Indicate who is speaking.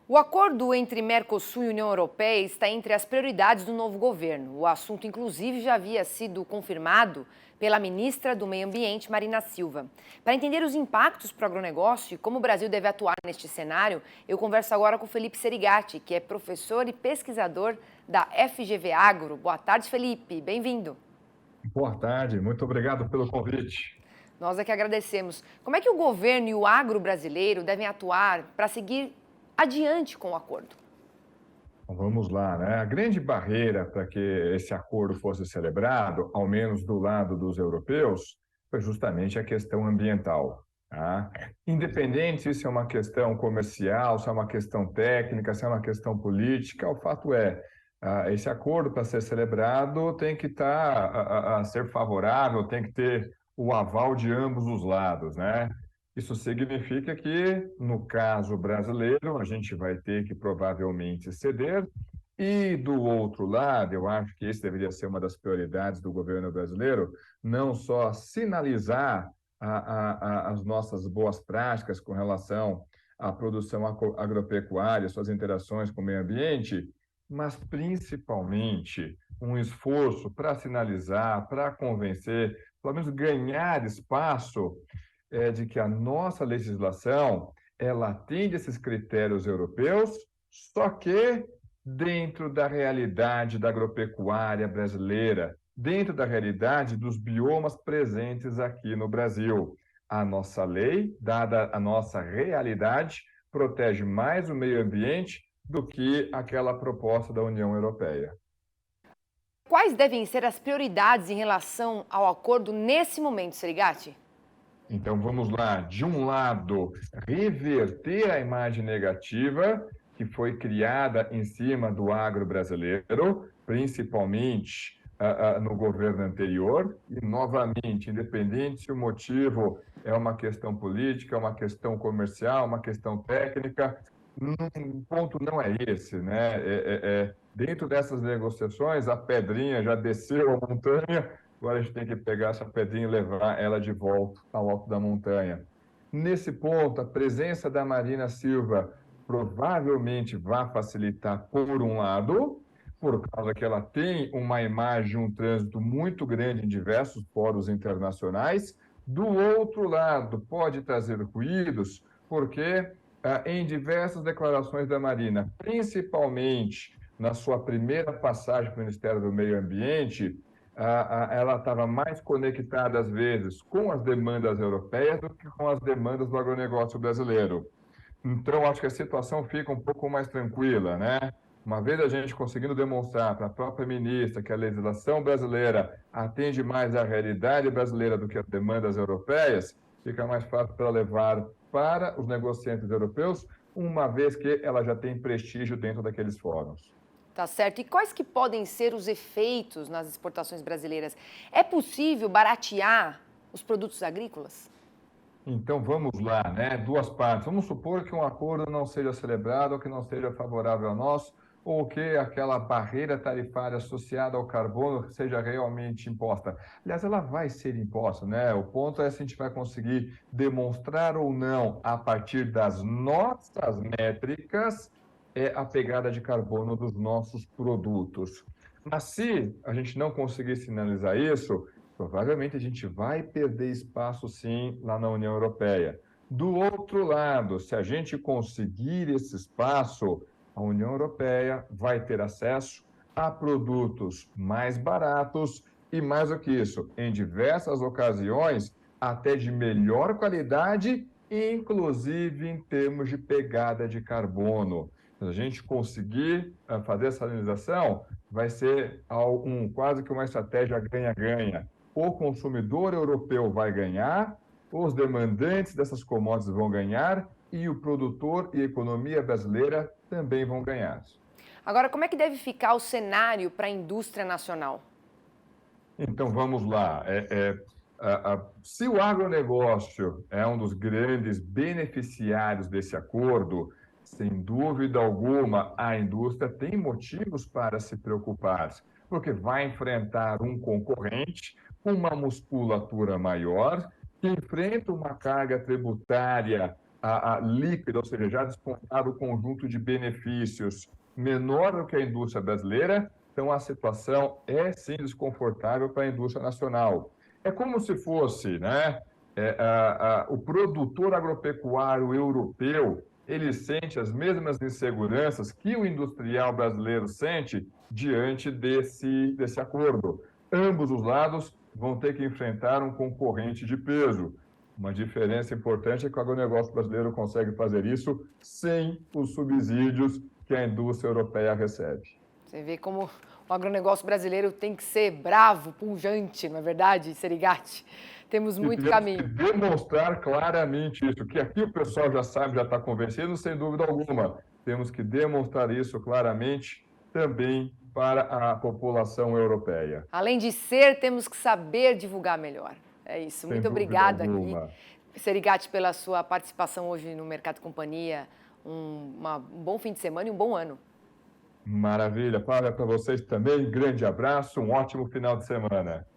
Speaker 1: O acordo entre Mercosul e União Europeia está entre as prioridades do novo governo. O assunto, inclusive, já havia sido confirmado pela ministra do Meio Ambiente, Marina Silva. Para entender os impactos para o agronegócio e como o Brasil deve atuar neste cenário, eu converso agora com Felipe Serigati, que é professor e pesquisador da FGV Agro. Boa tarde, Felipe. Bem-vindo.
Speaker 2: Boa tarde, muito obrigado pelo convite.
Speaker 1: Nós é que agradecemos. Como é que o governo e o agro brasileiro devem atuar para seguir adiante com o acordo?
Speaker 2: Então, vamos lá, né? A grande barreira para que esse acordo fosse celebrado, ao menos do lado dos europeus, foi justamente a questão ambiental. Tá? Independente se isso é uma questão comercial, se é uma questão técnica, se é uma questão política, o fato é, esse acordo para ser celebrado tem que estar a ser favorável, tem que ter o aval de ambos os lados, né? Isso significa que, no caso brasileiro, a gente vai ter que provavelmente ceder. E, do outro lado, eu acho que esse deveria ser uma das prioridades do governo brasileiro, não só sinalizar as nossas boas práticas com relação à produção agropecuária, suas interações com o meio ambiente, mas principalmente um esforço para sinalizar, para convencer, pelo menos ganhar espaço de que a nossa legislação ela atende esses critérios europeus, só que dentro da realidade da agropecuária brasileira, dentro da realidade dos biomas presentes aqui no Brasil. A nossa lei, dada a nossa realidade, protege mais o meio ambiente do que aquela proposta da União Europeia.
Speaker 1: Quais devem ser as prioridades em relação ao acordo nesse momento, Serigati?
Speaker 2: Então, vamos lá. De um lado, reverter a imagem negativa que foi criada em cima do agro brasileiro, principalmente no governo anterior, e, novamente, independente se o motivo é uma questão política, uma questão comercial, uma questão técnica, o ponto não é esse, né? Dentro dessas negociações, a pedrinha já desceu a montanha. Agora a gente tem que pegar essa pedrinha e levar ela de volta ao alto da montanha. Nesse ponto, a presença da Marina Silva provavelmente vai facilitar, por um lado, por causa que ela tem uma imagem, um trânsito muito grande em diversos fóruns internacionais. Do outro lado, pode trazer ruídos, porque em diversas declarações da Marina, principalmente na sua primeira passagem para o Ministério do Meio Ambiente, ela estava mais conectada, às vezes, com as demandas europeias do que com as demandas do agronegócio brasileiro. Então, acho que a situação fica um pouco mais tranquila, né? Uma vez a gente conseguindo demonstrar para a própria ministra que a legislação brasileira atende mais à realidade brasileira do que as demandas europeias, fica mais fácil para levar para os negociantes europeus, uma vez que ela já tem prestígio dentro daqueles fóruns.
Speaker 1: Tá certo. E quais que podem ser os efeitos nas exportações brasileiras? É possível baratear os produtos agrícolas?
Speaker 2: Então vamos lá, né? Duas partes. Vamos supor que um acordo não seja celebrado ou que não seja favorável a nós, ou que aquela barreira tarifária associada ao carbono seja realmente imposta. Aliás, ela vai ser imposta, né? O ponto é se a gente vai conseguir demonstrar ou não, a partir das nossas métricas, a pegada de carbono dos nossos produtos. Mas se a gente não conseguir sinalizar isso, provavelmente a gente vai perder espaço, sim, lá na União Europeia. Do outro lado, se a gente conseguir esse espaço, a União Europeia vai ter acesso a produtos mais baratos e, mais do que isso, em diversas ocasiões, até de melhor qualidade, inclusive em termos de pegada de carbono. Se a gente conseguir fazer essa sinalização, vai ser quase que uma estratégia ganha-ganha. O consumidor europeu vai ganhar, os demandantes dessas commodities vão ganhar e o produtor e a economia brasileira também vão ganhar.
Speaker 1: Agora, como é que deve ficar o cenário para a indústria nacional?
Speaker 2: Então, vamos lá. Se o agronegócio é um dos grandes beneficiários desse acordo, sem dúvida alguma, a indústria tem motivos para se preocupar, porque vai enfrentar um concorrente com uma musculatura maior, que enfrenta uma carga tributária a líquida, ou seja, já descontado o conjunto de benefícios menor do que a indústria brasileira, então a situação é sim desconfortável para a indústria nacional. É como se fosse, né, o produtor agropecuário europeu, ele sente as mesmas inseguranças que o industrial brasileiro sente diante desse acordo. Ambos os lados vão ter que enfrentar um concorrente de peso. Uma diferença importante é que o agronegócio brasileiro consegue fazer isso sem os subsídios que a indústria europeia recebe.
Speaker 1: Você vê como o agronegócio brasileiro tem que ser bravo, pujante, não é verdade, Serigati? Temos
Speaker 2: E
Speaker 1: muito
Speaker 2: temos que
Speaker 1: caminho.
Speaker 2: demonstrar claramente isso, que aqui o pessoal já sabe, já está convencido, sem dúvida alguma. Temos que demonstrar isso claramente também para a população europeia.
Speaker 1: Além de ser, temos que saber divulgar melhor. É isso.
Speaker 2: Sem
Speaker 1: Muito
Speaker 2: dúvida
Speaker 1: obrigada aqui,
Speaker 2: alguma.
Speaker 1: Serigati, pela sua participação hoje no Mercado Companhia. Um bom fim de semana e um bom ano.
Speaker 2: Maravilha. Para vocês também, grande abraço, um ótimo final de semana.